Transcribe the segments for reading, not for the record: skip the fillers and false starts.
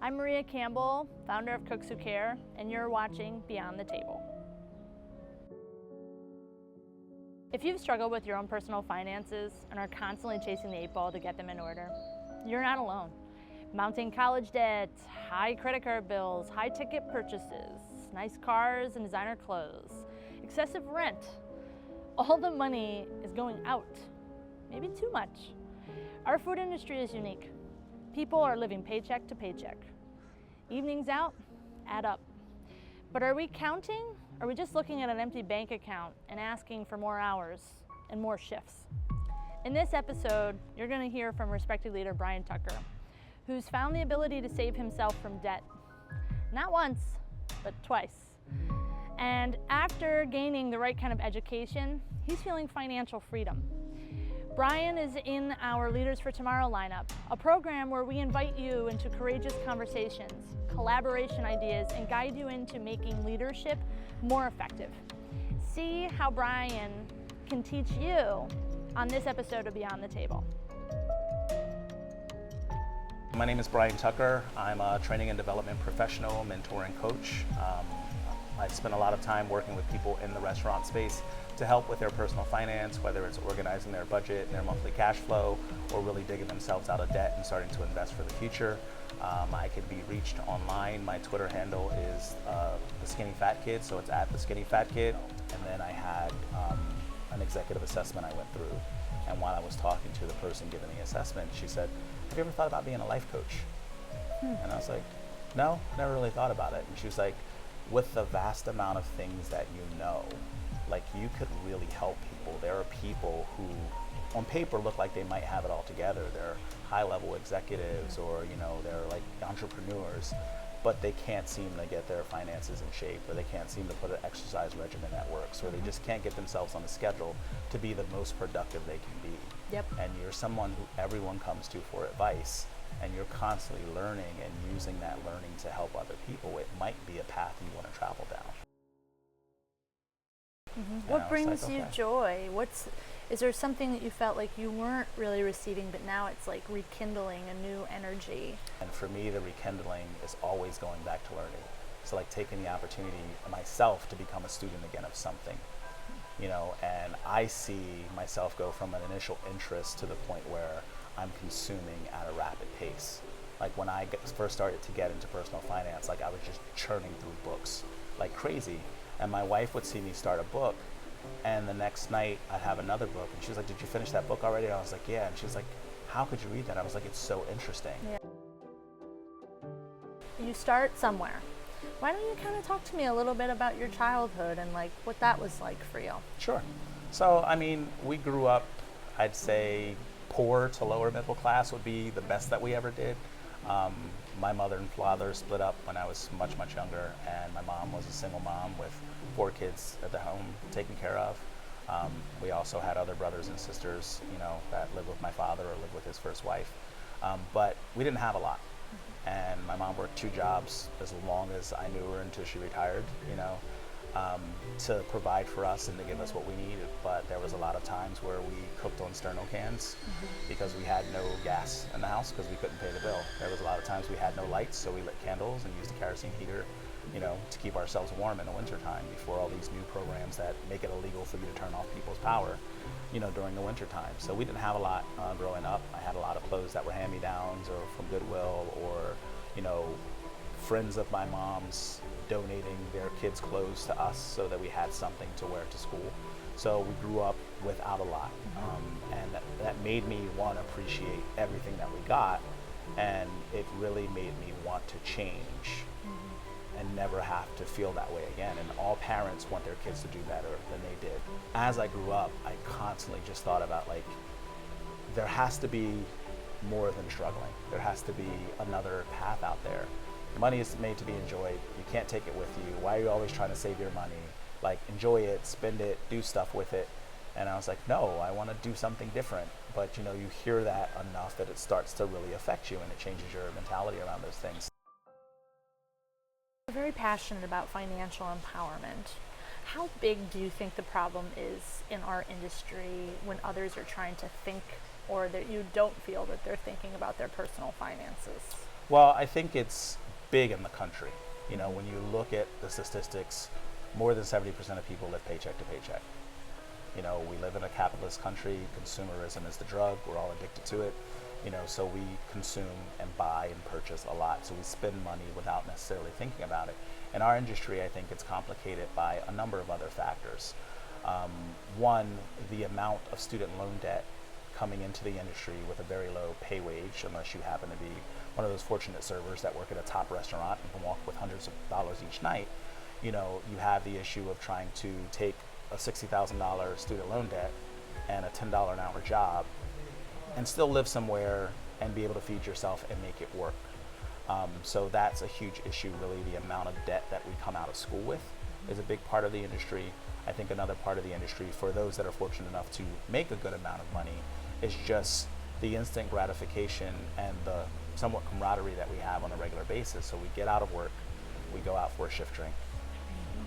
I'm Maria Campbell, founder of Cooks Who Care, and you're watching Beyond the Table. If you've struggled with your own personal finances and are constantly chasing the 8 ball to get them in order, you're not alone. Mounting college debt, high credit card bills, high ticket purchases, nice cars and designer clothes, excessive rent. All the money is going out, maybe too much. Our food industry is unique. People are living paycheck to paycheck. Evenings out add up. But are we counting? Or are we just looking at an empty bank account and asking for more hours and more shifts? In this episode, you're going to hear from respected leader Brian Tucker, who's found the ability to save himself from debt, not once, but twice. And after gaining the right kind of education, he's feeling financial freedom. Brian is in our Leaders for Tomorrow lineup, a program where we invite you into courageous conversations, collaboration ideas, and guide you into making leadership more effective. See how Brian can teach you on this episode of Beyond the Table. My name is Brian Tucker. I'm a training and development professional, mentor and coach. I spend a lot of time working with people in the restaurant space to help with their personal finance, whether it's organizing their budget and their monthly cash flow, or really digging themselves out of debt and starting to invest for the future. I can be reached online. My Twitter handle is the Skinny Fat Kid, so it's at the Skinny Fat Kid. And then I had an executive assessment I went through, and while I was talking to the person giving the assessment, she said, "Have you ever thought about being a life coach?" And I was like, "No, never really thought about it." And she was like, "With the vast amount of things that you know, like you could really help people. There are people who on paper look like they might have it all together. They're high-level executives, or they're like entrepreneurs, but they can't seem to get their finances in shape, or they can't seem to put an exercise regimen that works, or they just can't get themselves on a schedule to be the most productive they can be." Yep. And you're someone who everyone comes to for advice, and you're constantly learning and using that learning to help other people. It might be a path you want to travel down. What brings you joy? Is there something that you felt like you weren't really receiving, but now it's like rekindling a new energy? And for me, the rekindling is always going back to learning. So like taking the opportunity myself to become a student again of something, and I see myself go from an initial interest to the point where I'm consuming at a rapid pace. Like when I first started to get into personal finance, like I was just churning through books like crazy. And my wife would see me start a book, and the next night I'd have another book, and she was like, "Did you finish that book already?" And I was like, "Yeah." And she was like, "How could you read that?" I was like, "It's so interesting." Yeah. You start somewhere. Why don't you kind of talk to me a little bit about your childhood and like what that was like for you? Sure. So, we grew up, I'd say poor to lower middle class would be the best that we ever did. My mother and father split up when I was much, much younger, and my mom was a single mom with 4 kids at the home taken care of. We also had other brothers and sisters, that lived with my father or lived with his first wife. But we didn't have a lot. And my mom worked 2 jobs as long as I knew her until she retired, to provide for us and to give us what we needed. But there was a lot of times where we cooked on sterno cans because we had no gas in the house because we couldn't pay the bill. There was a lot of times we had no lights, so we lit candles and used a kerosene heater, to keep ourselves warm in the wintertime before all these new programs that make it illegal for you to turn off people's power, during the wintertime. So we didn't have a lot growing up. I had a lot of clothes that were hand-me-downs or from Goodwill, or, friends of my mom's donating their kids' clothes to us so that we had something to wear to school. So we grew up without a lot, and that made me want to appreciate everything that we got, and it really made me want to change and never have to feel that way again. And all parents want their kids to do better than they did. As I grew up, I constantly just thought about there has to be more than struggling. There has to be another path out there. Money is made to be enjoyed. You can't take it with you. Why are you always trying to save your money? Enjoy it, spend it, do stuff with it. And I was like, no, I want to do something different. But you hear that enough that it starts to really affect you, and it changes your mentality around those things. You're very passionate about financial empowerment. How big do you think the problem is in our industry when others are trying to think, or that you don't feel that they're thinking about their personal finances? Well, I think it's big in the country. You know, when you look at the statistics, more than 70% of people live paycheck to paycheck. You know, we live in a capitalist country. Consumerism is the drug. We're all addicted to it. You know, so we consume and buy and purchase a lot. So we spend money without necessarily thinking about it. In our industry, I think it's complicated by a number of other factors. One, the amount of student loan debt coming into the industry with a very low pay wage, unless you happen to be one of those fortunate servers that work at a top restaurant and can walk with hundreds of dollars each night. You know, you have the issue of trying to take a $60,000 student loan debt and a $10 an hour job and still live somewhere and be able to feed yourself and make it work. So that's a huge issue, really. The amount of debt that we come out of school with is a big part of the industry. I think another part of the industry, for those that are fortunate enough to make a good amount of money, is just the instant gratification and the somewhat camaraderie that we have on a regular basis. So we get out of work, we go out for a shift drink,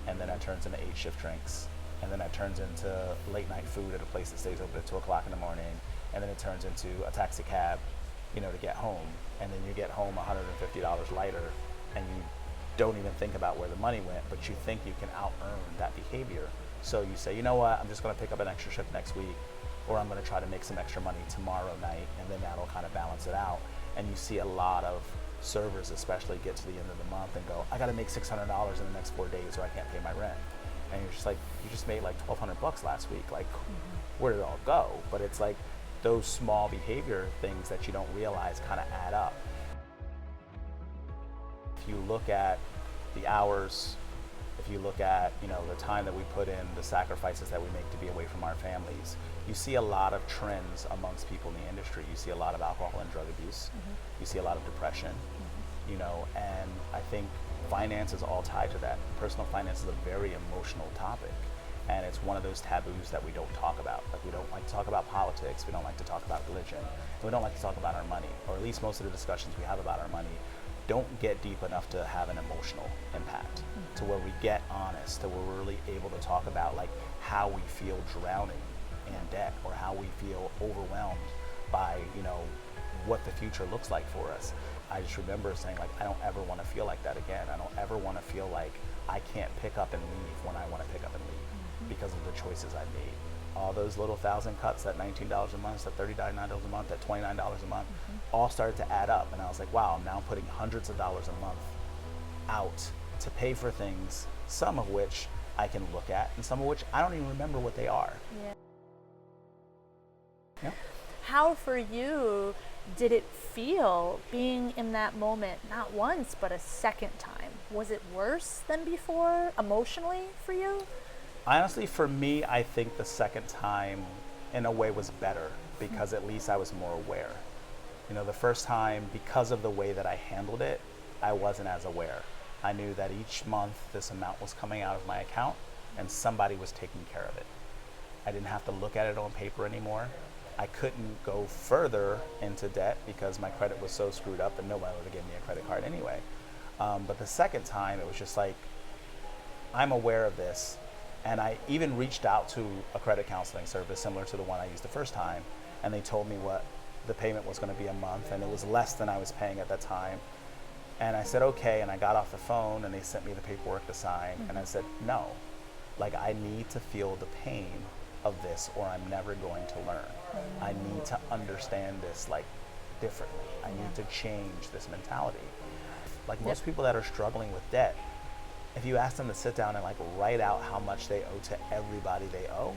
and then that turns into 8 shift drinks, and then that turns into late night food at a place that stays open at 2 o'clock in the morning, and then it turns into a taxi cab, you know, to get home, and then you get home $150 lighter, and you don't even think about where the money went, but you think you can out-earn that behavior. So you say, you know what, I'm just gonna pick up an extra shift next week, or I'm gonna try to make some extra money tomorrow night, and then that'll kind of balance it out. And you see a lot of servers especially get to the end of the month and go, I gotta make $600 in the next 4 days or I can't pay my rent. And you're just like, you just made like 1,200 bucks last week, like where did it all go? But it's like those small behavior things that you don't realize kind of add up. If you look at the hours, if you look at, you know, the time that we put in, the sacrifices that we make to be away from our families, you see a lot of trends amongst people in the industry. You see a lot of alcohol and drug abuse. You see a lot of depression, you know, and I think finance is all tied to that. Personal finance is a very emotional topic, and it's one of those taboos that we don't talk about. Like, we don't like to talk about politics, we don't like to talk about religion, and we don't like to talk about our money, or at least most of the discussions we have about our money don't get deep enough to have an emotional impact, to where we get honest, to where we're really able to talk about like how we feel drowning in debt, or how we feel overwhelmed by, you know, what the future looks like for us. I just remember saying, like, I don't ever want to feel like that again. I don't ever want to feel like I can't pick up and leave when I want to pick up and leave because of the choices I made. All those little 1,000 cuts, that $19 a month, that $39 a month, that $29 a month, all started to add up. And I was like, wow, I'm now putting hundreds of dollars a month out to pay for things, some of which I can look at, and some of which I don't even remember what they are. Yeah. Yeah. How for you did it feel being in that moment, not once, but a second time? Was it worse than before emotionally for you? Honestly, for me, I think the second time in a way was better, because at least I was more aware. You know, the first time, because of the way that I handled it, I wasn't as aware. I knew that each month this amount was coming out of my account and somebody was taking care of it. I didn't have to look at it on paper anymore. I couldn't go further into debt because my credit was so screwed up and nobody would give me a credit card anyway. But the second time, it was just like, I'm aware of this. And I even reached out to a credit counseling service similar to the one I used the first time, and they told me what the payment was going to be a month, and it was less than I was paying at that time. And I said, okay, and I got off the phone, and they sent me the paperwork to sign, and I said, no, like, I need to feel the pain of this, or I'm never going to learn. I need to understand this, like, differently. I need to change this mentality. Like, most people that are struggling with debt, if you ask them to sit down and like write out how much they owe to everybody they owe,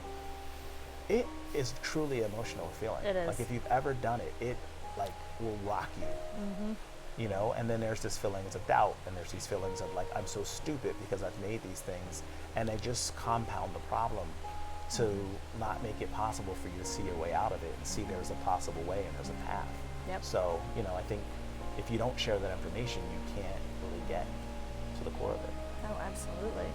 it is truly emotional feeling. It is. Like, if you've ever done it, it like will rock you. You know, and then there's this feelings of doubt, and there's these feelings of like, I'm so stupid because I've made these things, and they just compound the problem to not make it possible for you to see your way out of it and see there's a possible way and there's a path. Yep. So, you know, I think if you don't share that information, you can't really get to the core of it. Oh, absolutely.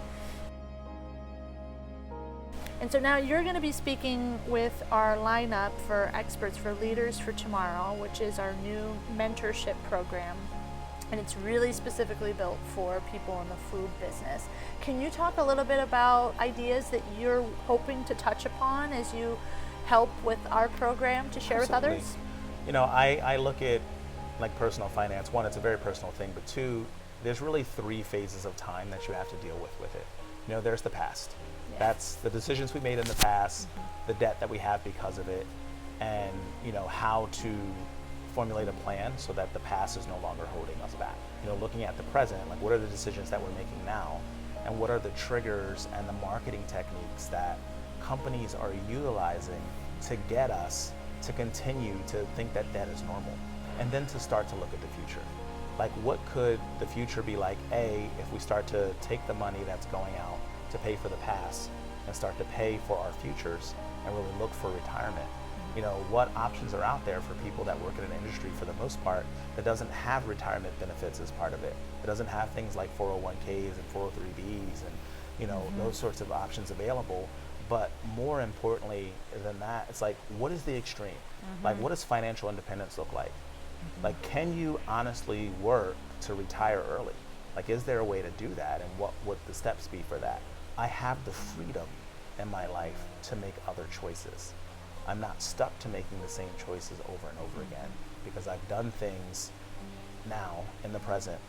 And so now you're going to be speaking with our lineup for experts for Leaders for Tomorrow, which is our new mentorship program. And it's really specifically built for people in the food business. Can you talk a little bit about ideas that you're hoping to touch upon as you help with our program to share Absolutely. with others? You know, I look at like personal finance, one, it's a very personal thing, but two, there's really 3 phases of time that you have to deal with it. You know, there's the past. Yeah. That's the decisions we made in the past, the debt that we have because of it, and you know, how to formulate a plan so that the past is no longer holding us back. You know, looking at the present, like what are the decisions that we're making now, and what are the triggers and the marketing techniques that companies are utilizing to get us to continue to think that that is normal, and then to start to look at the future. Like, what could the future be like, A, if we start to take the money that's going out to pay for the past and start to pay for our futures and really look for retirement? You know, what options are out there for people that work in an industry, for the most part, that doesn't have retirement benefits as part of it? It doesn't have things like 401ks and 403bs and, you know, those sorts of options available. But more importantly than that, it's like, what is the extreme? Like, what does financial independence look like? Like, can you honestly work to retire early? Like, is there a way to do that, and what would the steps be for that? I have the freedom in my life to make other choices. I'm not stuck to making the same choices over and over again, because I've done things now in the present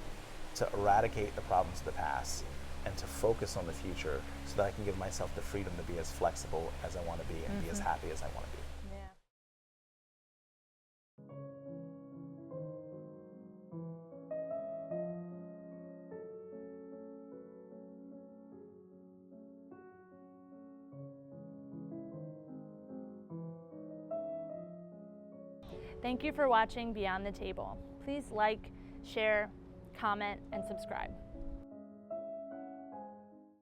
to eradicate the problems of the past and to focus on the future so that I can give myself the freedom to be as flexible as I want to be and be as happy as I want to be. Yeah. Thank you for watching Beyond the Table. Please like, share, comment, and subscribe.